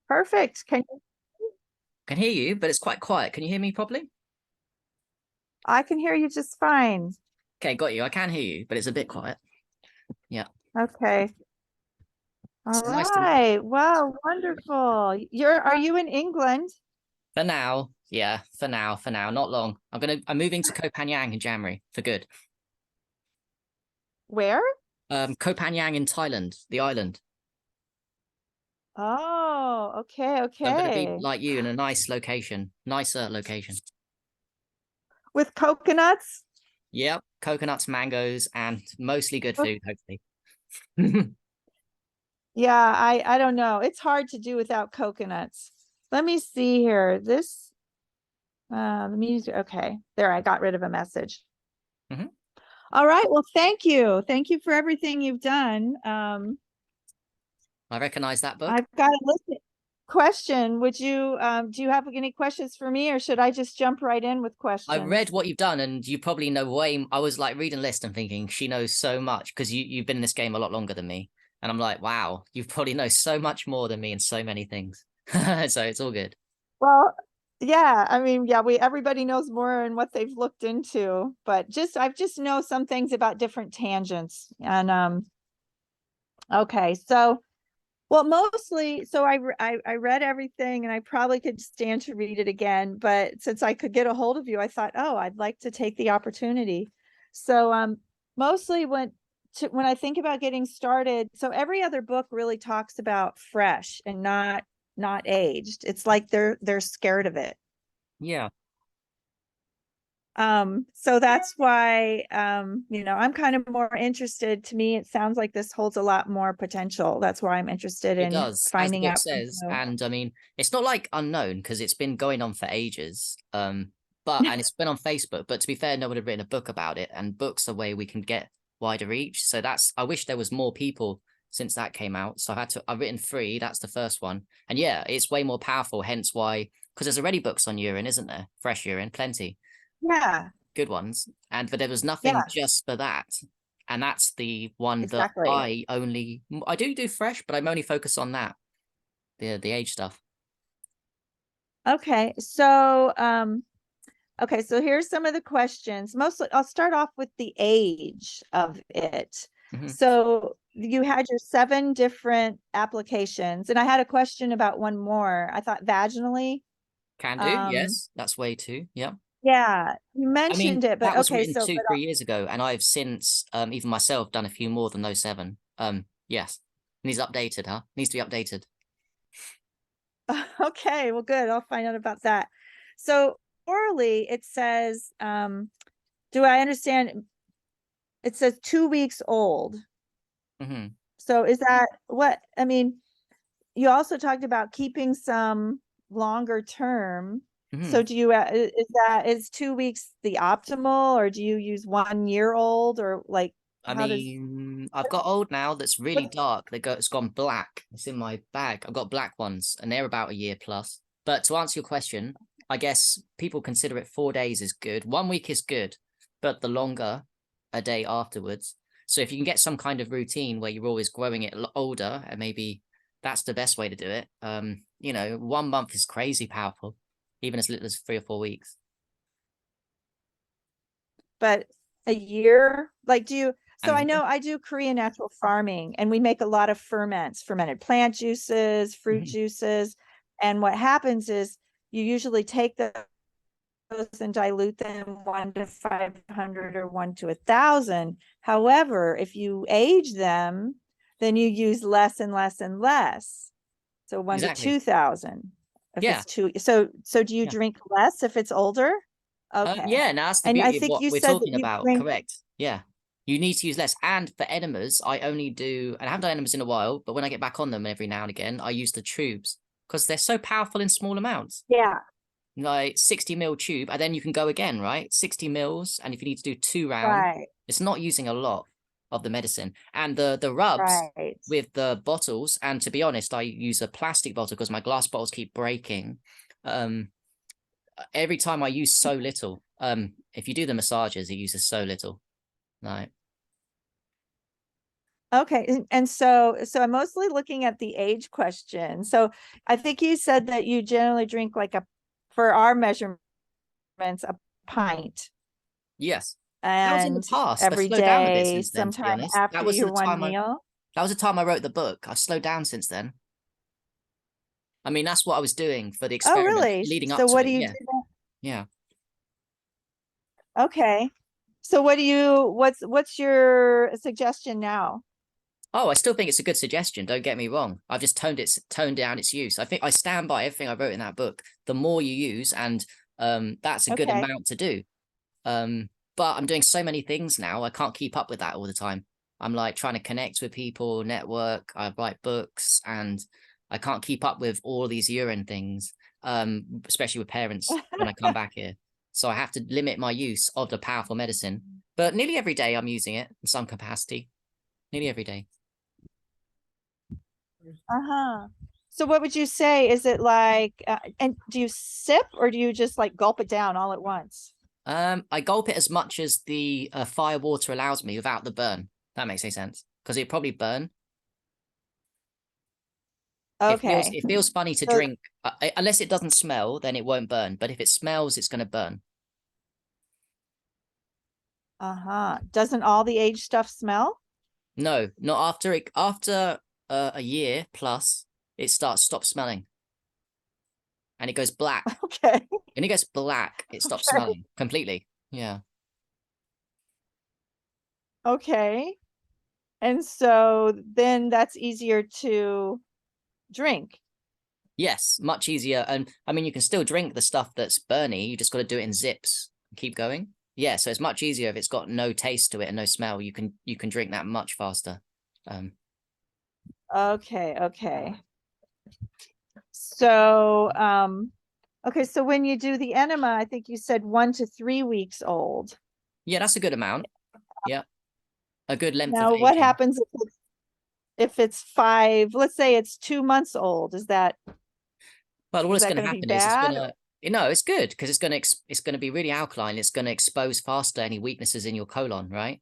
Perfect. Can hear you, but it's quite quiet. Can you hear me properly? I can hear you just fine. Okay, got you. I can hear you, but it's a bit quiet. Yeah. Okay. All So nice to meet you. right. Well, wonderful. Are you in England? For now, yeah, for now, not long. I'm moving to Koh Phangan in January for good. Where? Koh Phangan in Thailand, the island. Oh, okay, So I'm gonna be okay. like you in a nice location, nicer location. With coconuts? Yep, coconuts, mangoes, and mostly good Oh, food, hopefully. yeah, I don't know. It's hard to do without coconuts. Let me see here. The music. Okay. There, I got rid of a message. Mhm. All right. Well, thank you. Thank you for everything you've done. I recognize that book. I've got a list question. Do you have any questions for me, or should I just jump right in with I've read questions? what you've done, and you probably know way. I was like reading a list and thinking she knows so much because you've been in this game a lot longer than me, and I'm like, wow, you probably know so much more than me in so many things. So it's all good. Well, yeah, I mean, yeah, everybody knows more in what they've looked into, but I've just know some things about different tangents. And okay, so well, mostly, so I read everything, and I probably could stand to read it again, but since I could get a hold of you, I thought, oh, I'd like to take the opportunity. So mostly when I think about getting started, so every other book really talks about fresh and not aged. It's like they're scared of it. Yeah, So that's why I'm kind of more interested. To me, it sounds like this holds a lot more potential. That's why I'm interested it in does, as the finding book out from says, you. and I mean, it's not like unknown because it's been going on for ages. And it's been on Facebook. But to be fair, no one had written a book about it, and books are a way we can get wider reach. So that's I wish there was more people since that came out. So I've written three. That's the first one, and yeah, it's way more powerful. Hence why, because there's already books on urine, isn't there? Fresh urine, plenty Yeah, good ones, but there was nothing yeah, just for that, and that's the one that exactly. I do fresh, but I'm only focused on that, the age stuff. Okay, so here's some of the questions. Mostly, I'll start off with the age of it. Hmm. So you had your 7 different applications, and I had a question about one more. I thought vaginally. Can do, Um, yes, that's way too. Yeah, yeah, you I mean mentioned it, but that was okay, written so two, 3 years ago, and I've since even myself done a few more than those seven. Yes, needs updated, huh? Needs to be updated. okay, well, good. I'll find out about that. So orally, it says, do I understand? It says 2 weeks old. Hmm. So is that what, I mean, you also talked about keeping some longer term. Hmm. So is 2 weeks the optimal, or do you use 1 year old, or like, I how does, mean, I've got old now that's really what, dark. It's gone black. It's in my bag. I've got black ones, and they're about a year plus. But to answer your question, I guess people consider it 4 days is good. 1 week is good, but the longer a day afterwards. So if you can get some kind of routine where you're always growing it older, and maybe that's the best way to do it. 1 month is crazy powerful, even as little as 3 or 4 weeks. but a year? Like, so I And know I do Korean natural farming, and we make a lot of fermented plant juices, fruit mhm, juices. And what happens is you usually take those and dilute them 1 to 500 or 1 to 1,000. However, if you age them, then you use less and less and less. So one to exactly. 2,000. If Yeah. it's two, so do you Yeah. drink less if it's older? Okay. Yeah, now that's the And I beauty of think what you we're said that talking you about. drink. Correct. Yeah. You need to use less. And for enemas, I only do, and I haven't done enemas in a while, but when I get back on them every now and again, I use the tubes because they're so powerful in small amounts. Yeah, Like 60 ml tube, and then you can go again, right? 60 mils. And if you need to do 2 rounds, right, it's not using a lot of the medicine. And the rubs right. with the bottles, and to be honest, I use a plastic bottle because my glass bottles keep breaking. Um, every time I use so little. If you do the massages, it uses so little. Like Okay, and so I'm mostly looking at the age question. So I think you said that you generally drink like for our measurements, a pint, Yes. That was in the and past. I've every slowed down a bit day, since then, to be sometime honest. after your one meal. That was the time I wrote the book. I've slowed down since then. I mean, that's what I was doing for the Oh, experiment really? leading up So to what it. do you Yeah. do? Yeah. Okay. So what's your suggestion now? Oh, I still think it's a good suggestion. Don't get me wrong. I've just toned down its use. I think I stand by everything I wrote in that book. The more you use, and that's a good Okay. amount to do. But I'm doing so many things now. I can't keep up with that all the time. I'm like trying to connect with people, network. I write books, and I can't keep up with all these urine things. Especially with parents when I come back here. So I have to limit my use of the powerful medicine. But nearly every day I'm using it in some capacity. Nearly every day. Uh-huh. So what would you say? Is it like, and do you sip or do you just like gulp it down all at once? I gulp it as much as the fire water allows me without the burn. That makes any sense because it probably burn. Okay. It feels funny to So, drink unless it doesn't smell, then it won't burn. But if it smells, it's going to burn. uh-huh. Doesn't all the age stuff smell? No, not after it. After a year plus, it stops smelling, and it goes black. Okay. And it goes black. It stops Okay. smelling completely. Yeah. Okay. And so then that's easier to drink. Yes, much easier. And I mean, you can still drink the stuff that's burny. You just got to do it in zips and keep going. Yeah, so it's much easier if it's got no taste to it and no smell. You can drink that much faster. Um, Okay, okay. So, okay, so when you do the enema, I think you said 1 to 3 weeks old. yeah, that's a good amount. Yeah, a good length of Now, what aging. happens if it's five, let's say it's 2 months old? But all Is that's that going to going to be happen is it's bad? gonna no, it's good because it's gonna be really alkaline. It's gonna expose faster any weaknesses in your colon, right?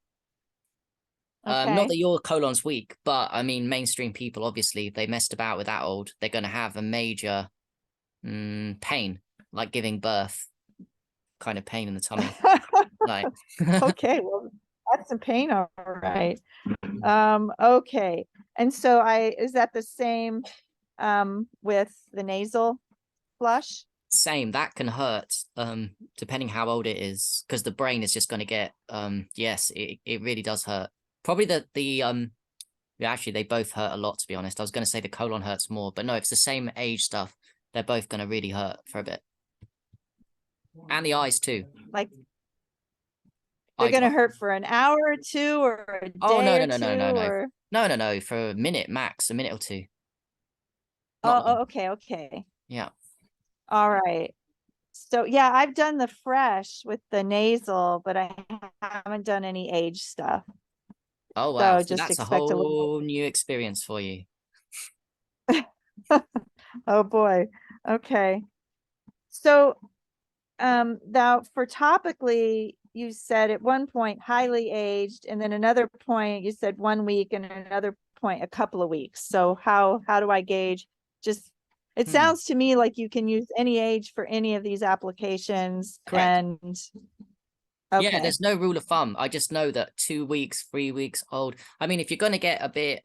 Not Okay. that your colon's weak, but I mean, mainstream people obviously, if they messed about with that old, they're gonna have a major pain, like giving birth, kind of pain in the tummy. Like, Okay, well, that's some pain, all right. Okay. And so is that the same with the nasal flush? same, that can hurt, depending how old it is, because the brain is just going to get, yes, it really does hurt. Probably yeah, actually, they both hurt a lot, to be honest. I was going to say the colon hurts more, but no, if it's the same age stuff, they're both going to really hurt for a bit. And the eyes too. Like they're Eye going to drop. hurt for an hour or two or a Oh, day no, no, or no, two no, no, no. or No, no, no, for a minute max, a minute or two. Not oh, long. okay, okay. Yeah. All right. So yeah, I've done the fresh with the nasal, but I haven't done any age stuff. Oh, wow. So So just that's a expect a little. whole new experience for you. Oh boy. Okay. So now for topically, you said at one point highly aged, and then another point you said 1 week, and another point a couple of weeks. So how do I gauge? Just it Hmm. sounds to me like you can use any age for any of these applications. Correct. And Yeah, okay. there's no rule of thumb. I just know that 2 weeks, 3 weeks old. I mean, if you're gonna get a bit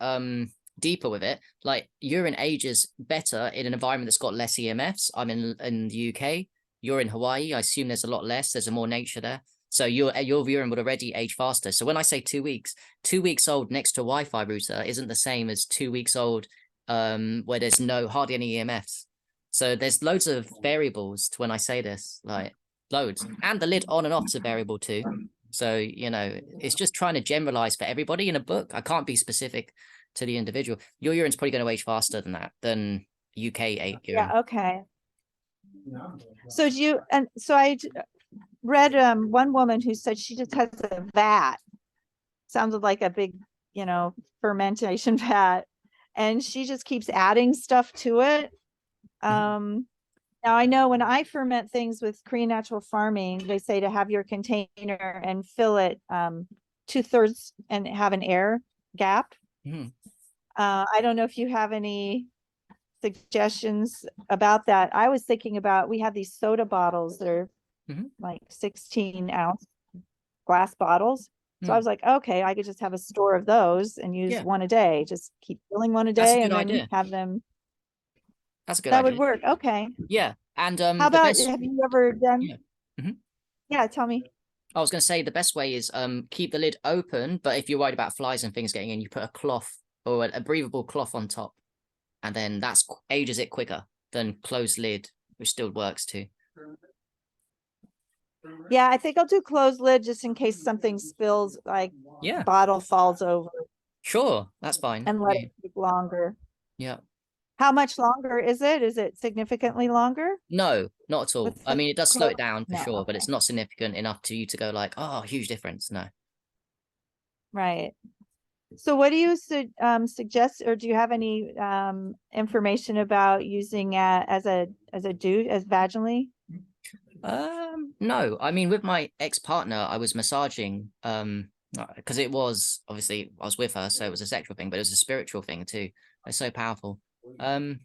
deeper with it, like urine ages better in an environment that's got less EMFs. I'm in the UK. You're in Hawaii. I assume there's a lot less. There's a more nature there. So your urine would already age faster. So when I say 2 weeks, 2 weeks old next to a Wi-Fi router isn't the same as 2 weeks old where there's hardly any EMFs. So there's loads of variables to when I say this, like loads. And the lid on and off's a variable too. So, it's just trying to generalize for everybody in a book. I can't be specific to the individual. Your urine's probably going to age faster than that, than UK urine. Yeah, okay. So I read one woman who said she just has a vat. Sounded like a big, fermentation vat. And she just keeps adding stuff to it. Now I know when I ferment things with Korean natural farming, they say to have your container and fill it 2/3 and have an air gap. Mhm. I don't know if you have any suggestions about that. I was thinking about, we have these soda bottles that are Mhm. like 16-ounce glass bottles. So I Mm. was like, okay, I could just have a store of those and use Yeah, one a day. Just keep filling one a that's a day good and then idea. have them. That's a good That would idea. work. Okay. Yeah, and How the about, best. have you ever done? Yeah. Mhm. Yeah, tell me. I was going to say the best way is keep the lid open, but if you're worried about flies and things getting in, you put a cloth or a breathable cloth on top, and then that's ages it quicker than closed lid, which still works too. Yeah, I think I'll do closed lid just in case something spills, like Yeah, bottle falls over, sure, that's fine. and let Yeah, it keep longer. yeah. How much longer is it? Is it significantly longer No, not at all. with I the mean, it does slow close? it down for No, sure, but okay, it's not significant enough to you to go like, oh, huge difference. No. right. So what do you suggest, or do you have any information about using as a douche, as vaginally? No. I mean, with my ex-partner, I was massaging, because it was obviously I was with her, so it was a sexual thing, but it was a spiritual thing too. It's so powerful. And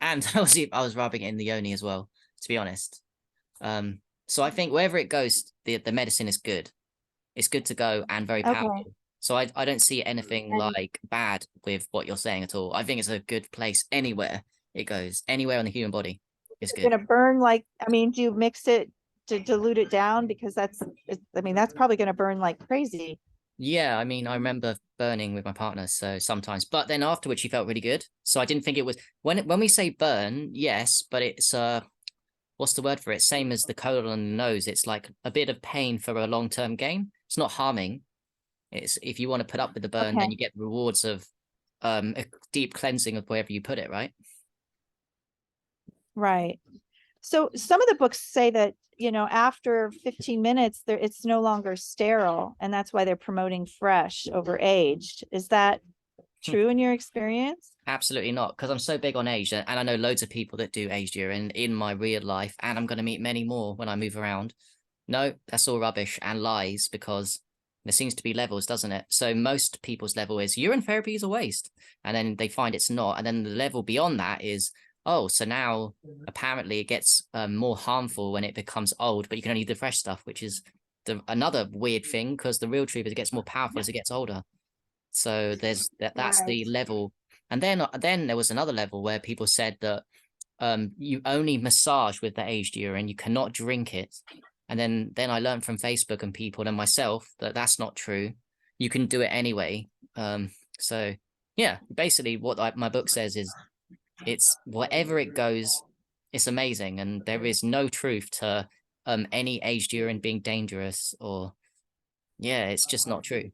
I was rubbing it in the yoni as well, to be honest. So I think wherever it goes, the medicine is good. It's good to go and very Okay. powerful. So I don't see anything And like bad with what you're saying at all. I think it's a good place anywhere it goes, anywhere on the human body is you're good. gonna burn, like, I mean, do you mix it to dilute it down? Because I mean, that's probably gonna burn like crazy. Yeah, I mean, I remember burning with my partner, so sometimes, but then afterwards she felt really good. So I didn't think it was when we say burn, yes, but it's what's the word for it? Same as the colon and the nose. It's like a bit of pain for a long-term gain. It's not harming. It's if you want to put up with the burn, then Okay, you get the rewards of a deep cleansing of wherever you put it, right? right. So some of the books say that, after 15 minutes, it's no longer sterile, and that's why they're promoting fresh over aged. Is that true in your experience? Absolutely not, because I'm so big on age, and I know loads of people that do aged urine in my real life, and I'm going to meet many more when I move around. No, that's all rubbish and lies because there seems to be levels, doesn't it? So most people's level is urine therapy is a waste, and then they find it's not, and then the level beyond that is, oh, so now apparently it gets more harmful when it becomes old, but you can only do the fresh stuff, which is another weird thing because the real truth is it gets more powerful as it gets older. So there's that's Right. the level, and then there was another level where people said that you only massage with the aged urine, you cannot drink it. And then I learned from Facebook and people and myself that that's not true. You can do it anyway. So yeah, basically what my book says is it's wherever it goes, it's amazing, and there is no truth to any aged urine being dangerous or yeah, it's just not true.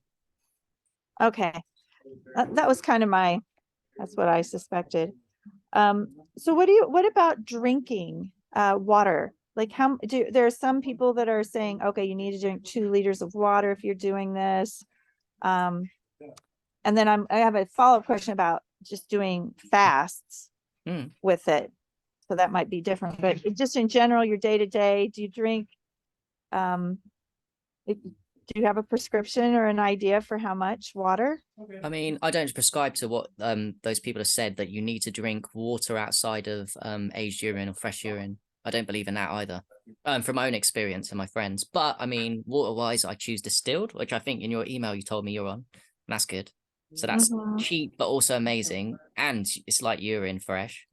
Okay. That was kind of that's what I suspected. So what about drinking water? Like, there are some people that are saying, okay, you need to drink 2 liters of water if you're doing this. Um, and then I have a follow-up question about just doing fasts Mm. with it. So that might be different, but just in general, your day to day, do you drink, um, do you have a prescription or an idea for how much water? I mean, I don't prescribe to what those people have said that you need to drink water outside of aged urine or fresh urine. I don't believe in that either. From my own experience and my friends. But I mean, water wise, I choose distilled, which I think in your email you told me you're on. And that's good. So that's Mhm. cheap but also amazing, and it's like urine fresh.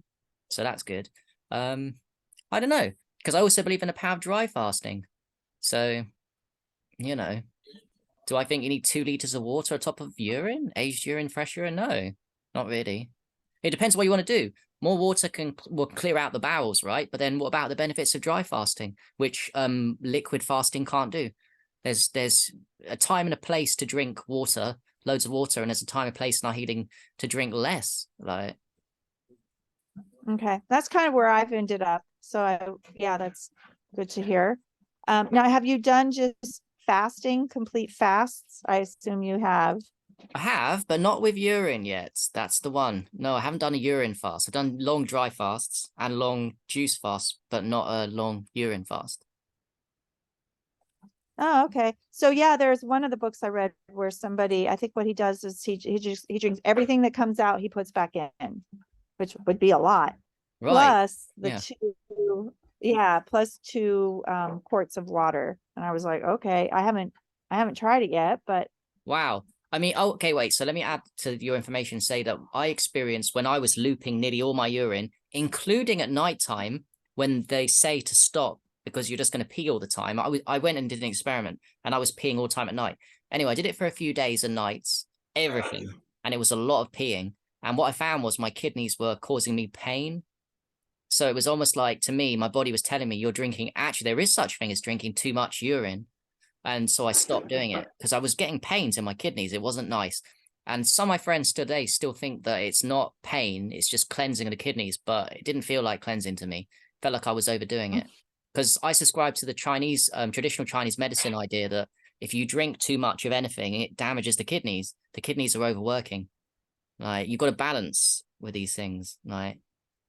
So that's good. Um, I don't know because I also believe in the power of dry fasting. So you know. Do I think you need 2 liters of water on top of urine? Aged urine, fresh urine? No, not really. It depends what you want to do. More water will clear out the bowels, right? But then what about the benefits of dry fasting, which liquid fasting can't do? There's a time and a place to drink water, loads of water, and there's a time and place in our healing to drink less. Like, Okay, that's kind of where I've ended up. So yeah, that's good to hear. Now, have you done just fasting, complete fasts? I assume you have. I have, but not with urine yet. That's the one. No, I haven't done a urine fast. I've done long dry fasts and long juice fasts, but not a long urine fast. Oh, okay. So yeah, there's one of the books I read where somebody, I think what he does is he drinks everything that comes out, he puts back in, which would be a lot. Right. Plus the Yeah. two, yeah, plus two quarts of water. And I was like, okay, I haven't tried it yet, but Wow. I mean, oh, okay, wait. So let me add to your information, say that I experienced when I was looping nearly all my urine, including at nighttime when they say to stop because you're just going to pee all the time. I went and did an experiment and I was peeing all the time at night. Anyway, I did it for a few days and nights, everything. And it was a lot of peeing. And what I found was my kidneys were causing me pain. So it was almost like, to me, my body was telling me you're drinking. Actually, there is such thing as drinking too much urine. And so I stopped doing it because I was getting pains in my kidneys. It wasn't nice. And some of my friends today still think that it's not pain, it's just cleansing of the kidneys, but it didn't feel like cleansing to me. Felt like I was overdoing it. Because I subscribe to the Chinese, traditional Chinese medicine idea that if you drink too much of anything, it damages the kidneys. The kidneys are overworking. Like, you've got to balance with these things. Like,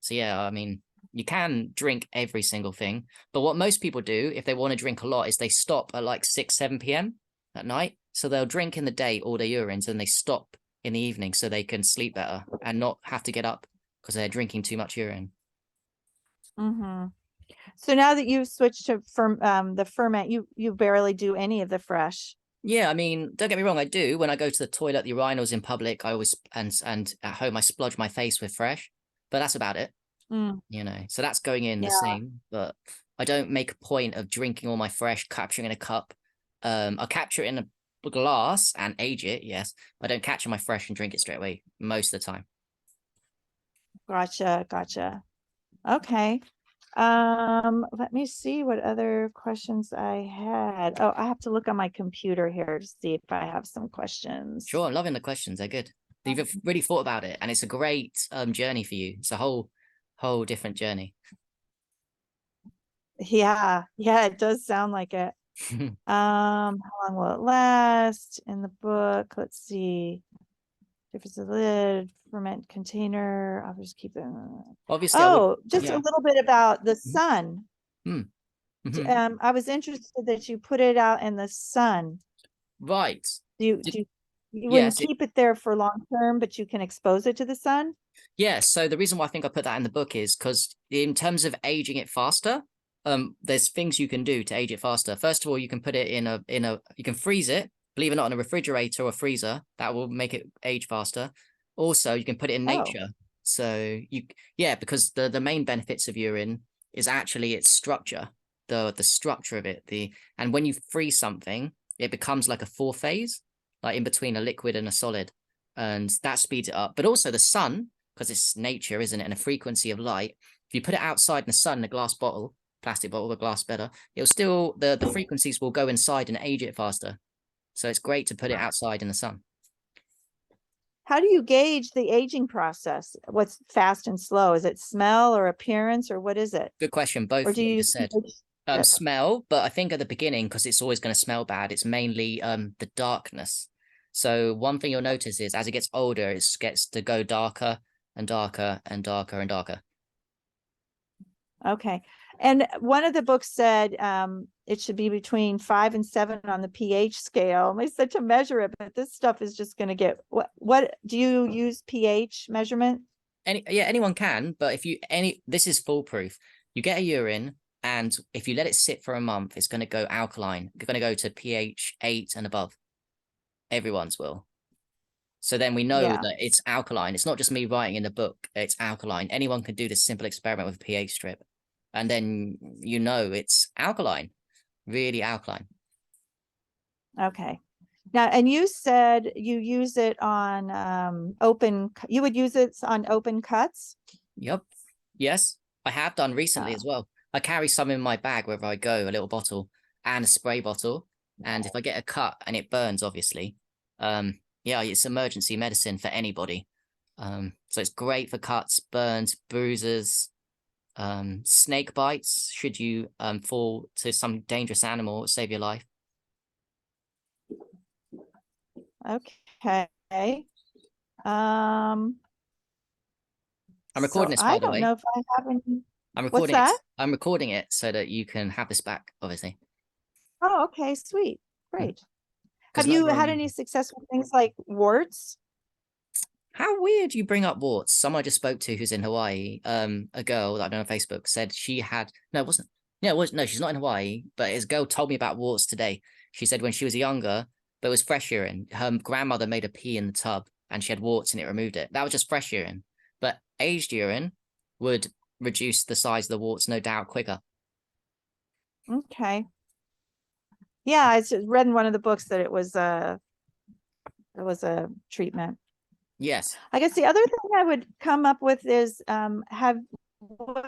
so yeah, I mean, you can drink every single thing, but what most people do if they want to drink a lot is they stop at like 6, 7 p.m. at night. So they'll drink in the day all their urines and they stop in the evening so they can sleep better and not have to get up because they're drinking too much urine. mm-hmm. So now that you've switched to the ferment, you barely do any of the fresh. Yeah, I mean, don't get me wrong, I do. When I go to the toilet, the urinals in public, I always and at home I splodge my face with fresh, but that's about it. Mm, So that's going in the yeah. same, but I don't make a point of drinking all my fresh, capturing in a cup. I'll capture it in a glass and age it, yes. But I don't capture my fresh and drink it straight away most of the time. Gotcha, gotcha. Okay. Let me see what other questions I had. Oh, I have to look on my computer here to see if I have some questions. Sure, I'm loving the questions. They're good. You've really thought about it, and it's a great journey for you. It's a whole different journey. Yeah, yeah, it does sound like it. How long will it last in the book? Let's see. Difference of lid, ferment container. I'll just keep it. Obviously, I would. Oh, just a Yeah. little bit about the sun. Mm, mhm. I was interested that you put it out in the sun. Right. Do you, you wouldn't Yes. keep it there for long term, but you can expose it to the sun? Yeah, so the reason why I think I put that in the book is because in terms of aging it faster, there's things you can do to age it faster. First of all, you can put it you can freeze it, believe it or not, in a refrigerator or freezer. That will make it age faster. Also, you can put it in Oh, nature. So yeah, because the main benefits of urine is actually its structure, the structure of it. And when you freeze something, it becomes like a four phase, like in between a liquid and a solid, and that speeds it up. But also the sun, because it's nature, isn't it? And a frequency of light. If you put it outside in the sun in a glass bottle, plastic bottle, the glass better, it'll still the frequencies will go inside and age it faster. So it's great to put it outside in the sun. how do you gauge the aging process? What's fast and slow? Is it smell or appearance or what is it? Good question. Both Or of do what you you use just said. pH? Smell, but I think at the beginning, because it's always going to smell bad, it's mainly the darkness. So one thing you'll notice is as it gets older, it gets to go darker and darker and darker and darker. Okay. And one of the books said it should be between 5 and 7 on the pH scale. And they said to measure it, but this stuff is just going to get what do you use pH measurement? Anyone can, but if you this is foolproof. You get a urine, and if you let it sit for a month, it's going to go alkaline. It's going to go to pH 8 and above. Everyone's will. So then we know Yeah. that it's alkaline. It's not just me writing in the book. It's alkaline. Anyone can do this simple experiment with a pH strip, and then you know it's alkaline, really alkaline. Okay. Now, and you said you use it on you would use it on open cuts? Yep. Yes, I have done recently as Oh, well. I carry some in my bag wherever I go, a little bottle and a spray bottle. And if I get a cut and it burns, obviously, yeah, it's emergency medicine for anybody. So it's great for cuts, burns, bruises, snake bites. Should you fall to some dangerous animal, save your life. okay. Um, I'm so recording this, I by the don't way. know if I have any. What's that? I'm recording it so that you can have this back, obviously. Oh, okay, sweet. Great. Because Have no you had one. any successful things like warts? How weird you bring up warts. Someone I just spoke to who's in Hawaii, a girl that I know on Facebook said she had no, it wasn't. Yeah, it was no, she's not in Hawaii, but this girl told me about warts today. She said when she was younger, there was fresh urine. Her grandmother made her pee in the tub and she had warts and it removed it. That was just fresh urine. But aged urine would reduce the size of the warts, no doubt, quicker. Okay. Yeah, I read in one of the books that it was a treatment. Yes. I guess the other thing I would come up with is have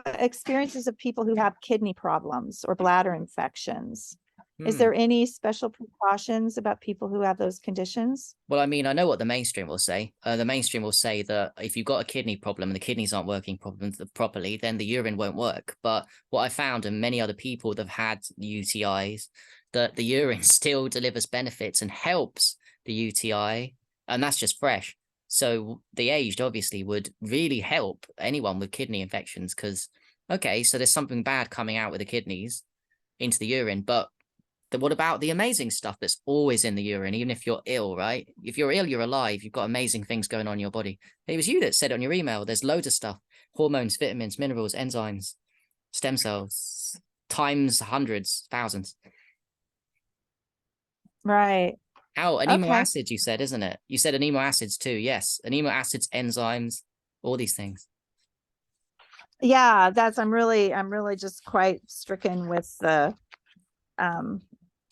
experiences of people who have kidney problems or bladder infections. Is Hmm. there any special precautions about people who have those conditions? Well, I mean, I know what the mainstream will say. The mainstream will say that if you've got a kidney problem and the kidneys aren't working properly, then the urine won't work. But what I found, and many other people that have had UTIs, that the urine still delivers benefits and helps the UTI, and that's just fresh. So the aged obviously would really help anyone with kidney infections because, okay, so there's something bad coming out with the kidneys into the urine, but what about the amazing stuff that's always in the urine, even if you're ill, right? If you're ill, you're alive. You've got amazing things going on in your body. It was you that said on your email, there's loads of stuff, hormones, vitamins, minerals, enzymes, stem cells, times hundreds, thousands. Right. Oh, amino Okay. acids, you said, isn't it? You said amino acids too. Yes. Amino acids, enzymes, all these things. Yeah, I'm really just quite stricken with the um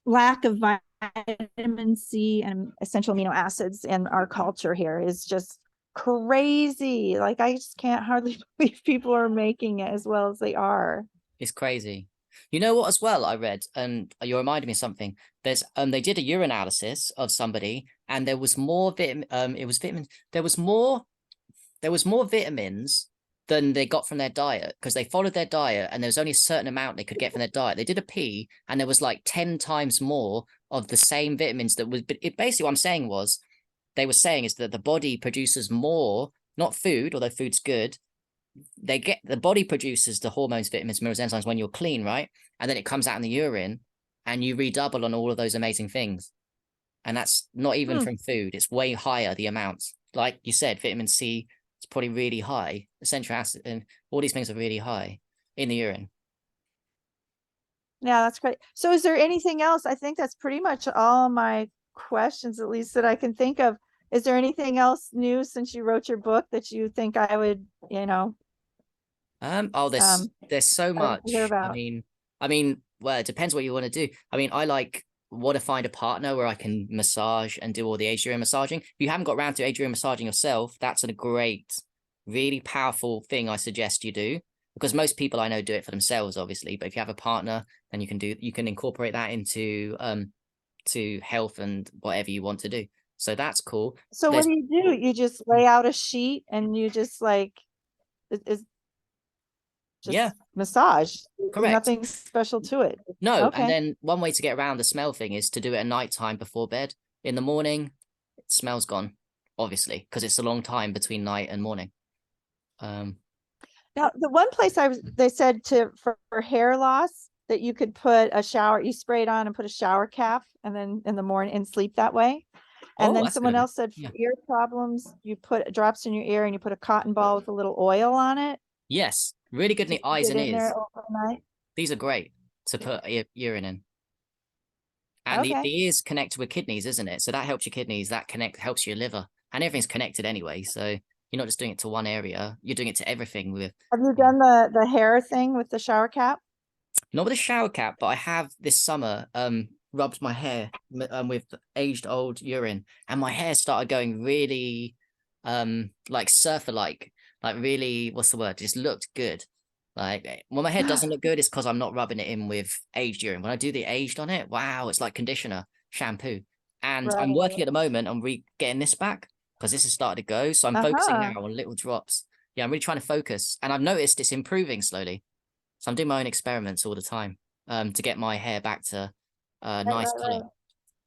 lack of vitamin C and essential amino acids in our culture here is just crazy. Like I just can't hardly believe people are making it as well as they are. It's crazy. You know what, as well, I read, and you reminded me of something. There's they did a urine analysis of somebody, and there was more it was vitamin, there was more vitamins than they got from their diet because they followed their diet and there was only a certain amount they could get from their diet. They did a pee and there was like 10 times more of the same vitamins that was, but it basically what I'm saying was they were saying is that the body produces more, not food, although food's good. The body produces the hormones, vitamins, minerals, enzymes when you're clean, right? And then it comes out in the urine and you redouble on all of those amazing things. And that's not even Hmm. from food. It's way higher, the amounts. Like you said, vitamin C is probably really high. Essential acid and all these things are really high in the urine. Yeah, that's great. So is there anything else? I think that's pretty much all my questions, at least that I can think of. Is there anything else new since you wrote your book that you think I would, Oh, um, there's so I'd like to hear much. about? Well, it depends what you want to do. I mean, I like want to find a partner where I can massage and do all the Adrian massaging. If you haven't got around to Adrian massaging yourself, that's a great, really powerful thing I suggest you do. Because most people I know do it for themselves, obviously. But if you have a partner, then you can incorporate that into to health and whatever you want to do. So that's cool. So what There's do? You just lay out a sheet and you just like is yeah, just massage. correct. Nothing special to it. No, and Okay. then one way to get around the smell thing is to do it at night time before bed. In the morning, it smells gone, obviously, because it's a long time between night and morning. Um, Now, the one place they said for hair loss that you could put a shower, you spray it on and put a shower cap and then in the morning and sleep that way. And oh, then that's a good someone idea. else said for Yeah. ear problems, you put drops in your ear and you put a cotton ball with a little oil on it Yes, really good in to the eyes keep it and in there ears. overnight. These are great to put urine in. And Okay. the ears connect with kidneys, isn't it? So that helps your kidneys, that helps your liver. And everything's connected anyway. So you're not just doing it to one area, you're doing it to everything with Have you yeah. done the hair thing with the shower cap? Not with a shower cap, but I have this summer rubbed my hair with aged old urine, and my hair started going really like surfer like really what's the word? Just looked good. Like when my hair doesn't look good, it's because I'm not rubbing it in with aged urine. When I do the aged on it, wow, it's like conditioner, shampoo. And I'm Right. working at the moment on getting this back because this has started to go. So I'm focusing Uh-huh. now on little drops. Yeah, I'm really trying to focus, and I've noticed it's improving slowly. So I'm doing my own experiments all the time to get my hair back to Right, nice right, color. right.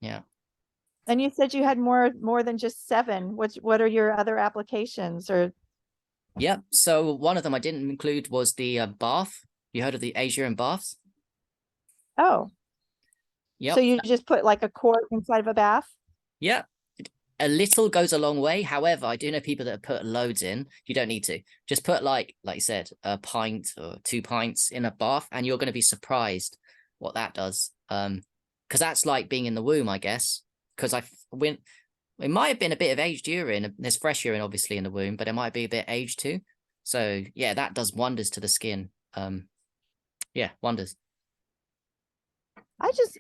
Yeah. And you said you had more than just seven. What are your other applications or Yep. So one of them I didn't include was the bath. You heard of the Asian baths? oh, So Yep. you just put like a quart inside of a bath? Yeah. A little goes a long way. However, I do know people that have put loads in. You don't need to. Just put like you said, a pint or 2 pints in a bath, and you're going to be surprised what that does. Because that's like being in the womb, I guess. Because I went, it might have been a bit of aged urine. There's fresh urine obviously in the womb, but it might be a bit aged too. So yeah, that does wonders to the skin. Yeah, wonders.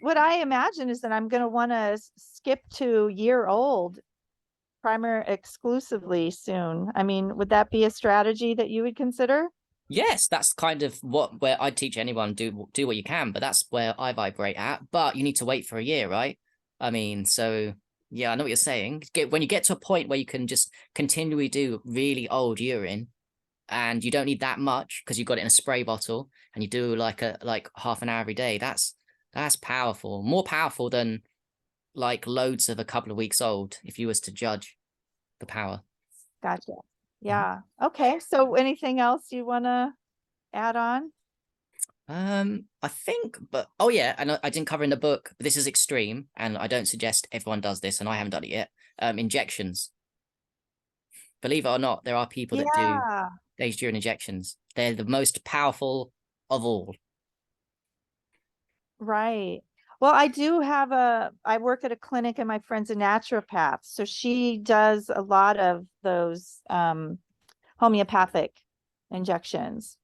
What I imagine is that I'm going to want to skip to year old primer exclusively soon. I mean, would that be a strategy that you would consider? Yes, that's kind of where I teach anyone do what you can, but that's where I vibrate at. But you need to wait for a year, right? I mean, so yeah, I know what you're saying. When you get to a point where you can just continually do really old urine, and you don't need that much because you've got it in a spray bottle, and you do like half an hour every day. That's powerful, more powerful than like loads of a couple of weeks old. If you was to judge the power. Gotcha. Mhm. Yeah. Okay. So anything else you want to add on? I think, but oh yeah, and I didn't cover in the book, but this is extreme, and I don't suggest everyone does this, and I haven't done it yet. Injections. Believe it or not, there are people that do Yeah, phase during injections. They're the most powerful of all. right. Well, I work at a clinic and my friend's a naturopath. So she does a lot of those homeopathic injections.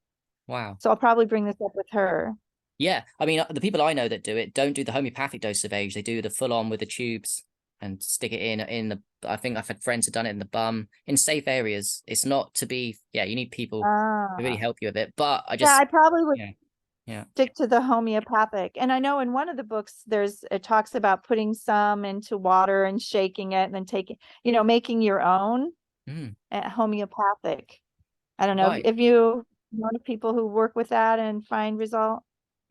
Wow. So I'll probably bring this up with her. Yeah, I mean, the people I know that do it don't do the homeopathic dose of age. They do the full on with the tubes and stick it in the. I think I've had friends who've done it in the bum in safe areas. It's not to be. Yeah, you need people to really Ah, help you with it. But I yeah, just. I probably would Yeah, yeah. stick to the homeopathic. And I know in one of the books, it talks about putting some into water and shaking it and then making your own Mm, homeopathic. I don't know right. if you know of people who work with that and find result.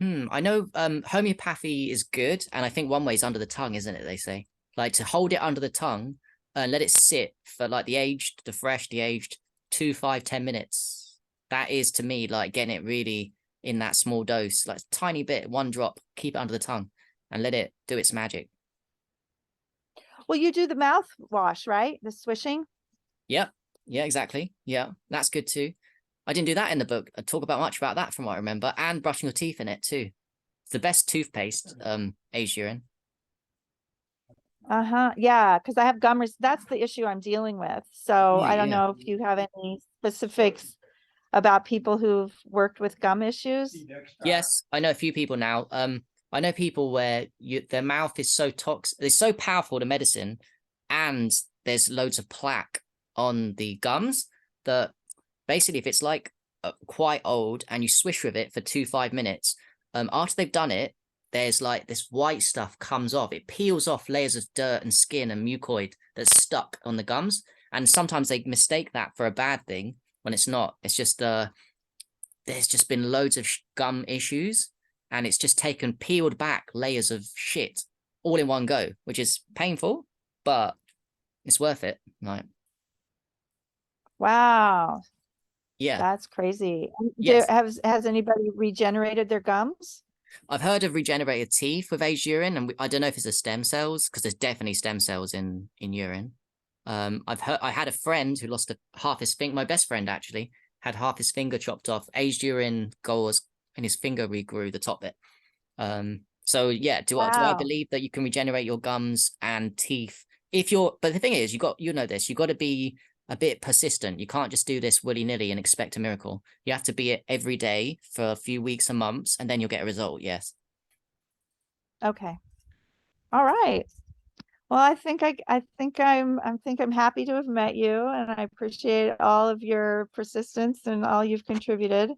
I know homeopathy is good, and I think one way is under the tongue, isn't it? They say like to hold it under the tongue and let it sit for like the aged, the fresh, the aged 2, 5, 10 minutes. That is to me like getting it really in that small dose, like tiny bit, one drop, keep it under the tongue and let it do its magic. Well, you do the mouthwash, right? The swishing. Yep. Yeah, exactly. Yeah, that's good too. I didn't do that in the book. I talk about much about that from what I remember, and brushing your teeth in it too. It's the best toothpaste, aged urine. Uh-huh. Yeah, because I have gummers. That's the issue I'm dealing with. So Oh I don't yeah. know if you have any specifics about people who've worked with gum issues. Yes, I know a few people now. I know people where their mouth is so toxic, it's so powerful to medicine, and there's loads of plaque on the gums that basically, if it's like quite old and you swish with it for 2, 5 minutes, after they've done it, there's like this white stuff comes off. It peels off layers of dirt and skin and mucoid that's stuck on the gums, and sometimes they mistake that for a bad thing when it's not. It's just there's just been loads of gum issues, and it's just taken peeled back layers of shit all in one go, which is painful, but it's worth it. Like, Wow, yeah, that's crazy. yes. Has anybody regenerated their gums? I've heard of regenerated teeth with aged urine, and I don't know if it's the stem cells because there's definitely stem cells in urine. I had a friend who lost half his finger. My best friend actually had half his finger chopped off. Aged urine goes and his finger regrew the top bit. So yeah, do I Wow. believe that you can regenerate your gums and teeth if you're? But the thing is, you know this. You got to be a bit persistent. You can't just do this willy nilly and expect a miracle. You have to be it every day for a few weeks and months, and then you'll get a result. Yes. Okay. All right. Well, I think I'm happy to have met you, and I appreciate all of your persistence and all you've contributed.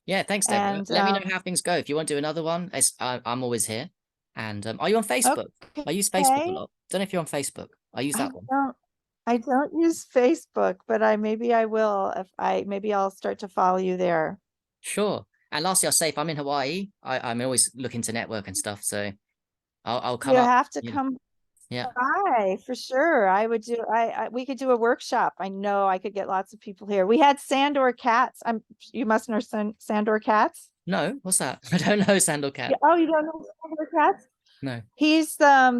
Yeah. Thanks, Deborah. And Let me know how things go. If you want to do another one, I'm always here. And are you on Facebook? I use Facebook a okay. lot. Don't know if you're on Facebook. I use I that one. don't I don't use Facebook, but I will if maybe I'll start to follow you there. Sure. And lastly, I'll say if I'm in Hawaii, I'm always looking to network and stuff. So I'll You come up. have to Yeah. come Yeah. by for sure. We could do a workshop. I know I could get lots of people here. We had Sandor cats. You must know Sandor cats. No, what's that? I don't know Sandal Yeah. Cat. Oh, you don't know Sandor cats? No. He's one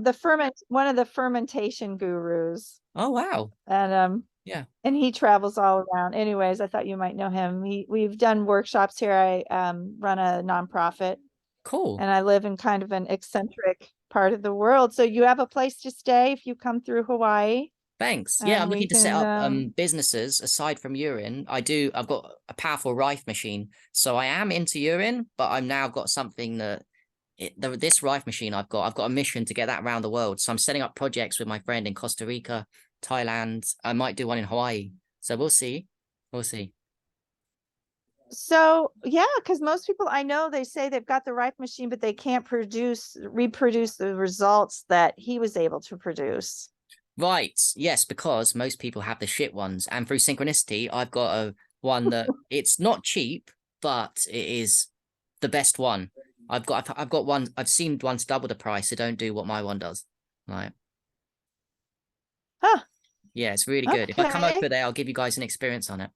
of the fermentation gurus. Oh wow. And Yeah. and he travels all around. Anyways, I thought you might know him. We've done workshops here. I run a nonprofit Cool. and I live in kind of an eccentric part of the world. So you have a place to stay if you come through Hawaii, Thanks. Yeah, I'm and we looking to set can up businesses aside from urine. I've got a powerful Rife machine. So I am into urine, but I'm now got something that this Rife machine I've got a mission to get that around the world. So I'm setting up projects with my friend in Costa Rica, Thailand. I might do one in Hawaii. So we'll see. We'll see. So yeah, because most people I know, they say they've got the ripe machine, but they can't reproduce the results that he was able to produce. Right. Yes, because most people have the shit ones. And through synchronicity, I've got a one that it's not cheap, but it is the best one. I've got one. I've seen ones double the price. So don't do what my one does. Right. Huh. Yeah, it's really good. If I come Okay. over there, I'll give you guys an experience on it.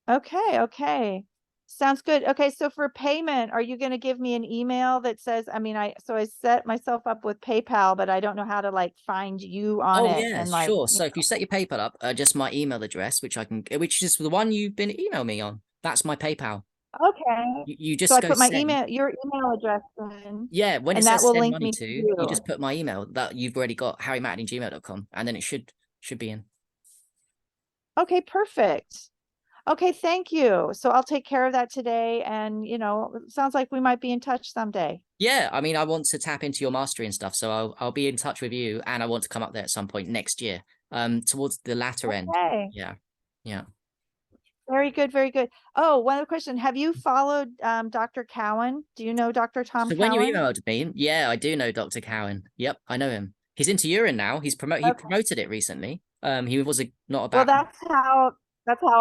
Okay. Okay. Sounds good. Okay. So for payment, are you going to give me an email that says, I set myself up with PayPal, but I don't know how to like find you on Oh it yeah, and like, sure. So if you set your PayPal up, just my email address, which is the one you've been emailing me on. That's my PayPal. okay. You So just I go put my send. your email address in, Yeah, when it and that says will send link money me to, to you you. just put my email that you've already got, harrymattin@gmail.com, and then it should be in. Okay. Perfect. Okay, thank you. So I'll take care of that today. And, it sounds like we might be in touch someday. Yeah, I mean, I want to tap into your mastery and stuff, so I'll be in touch with you, and I want to come up there at some point next year, towards the latter end. Okay, Yeah, yeah. very good, very good. Oh, one other question. Have you followed Dr. Cowan? Do you know Dr. Tom So when you Cowan? emailed me, yeah, I do know Dr. Cowan. Yep, I know him. He's into urine now. He Okay. promoted it recently. He was not Well, about. that's how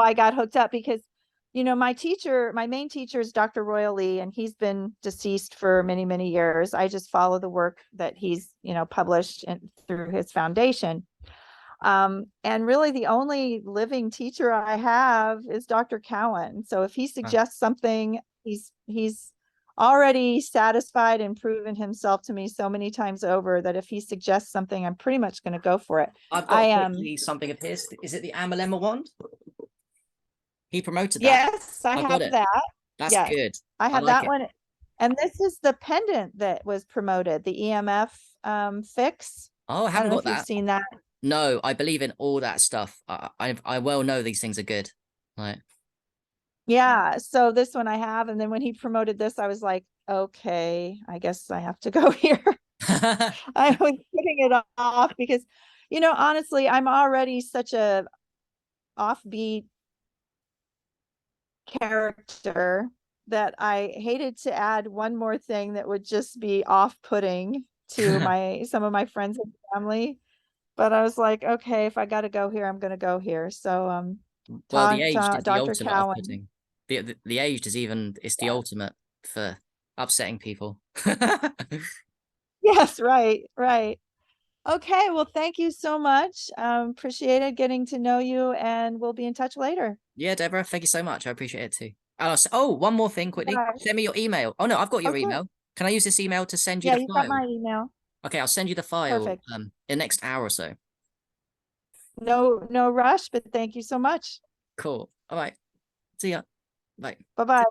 I got hooked up because, my main teacher is Dr. Royal Lee, and he's been deceased for many, many years. I just follow the work that he's, published through his foundation. And really the only living teacher I have is Dr. Cowan. So if he suggests something, he's already satisfied and proven himself to me so many times over that if he suggests something, I'm pretty much going to go for it. I've I got am. quickly something of his. Is it the Amalema wand? He promoted that. Yes, I I've got have it. that. That's Yes, good. I I have like that it. one. And this is the pendant that was promoted, the EMF fix. Oh, I I haven't don't know got if you've that. seen that. No, I believe in all that stuff. I well know these things are good. Right. Yeah, so this one I have, and then when he promoted this, I was like, okay, I guess I have to go here. I was putting it off because, honestly, I'm already such a offbeat character that I hated to add one more thing that would just be off-putting to some of my friends and family. But I was like, okay, if I got to go here, I'm going to go here. So, Well, the aged is the Dr. ultimate of Cowan. putting. The aged is even it's the ultimate for upsetting people. Yes, right, right. Okay, well, thank you so much. Appreciated getting to know you, and we'll be in touch later. Yeah, Deborah, thank you so much. I appreciate it too. Oh, one more thing quickly. Bye. Send me your email. Oh no, I've got Oh, your sure. email. Can I use this email to send you Yeah, the you've got file? my email. Okay, I'll send you the file Perfect. in the next hour or so. No, no rush, but thank you so much. Cool. All right. See ya. Bye. Bye-bye.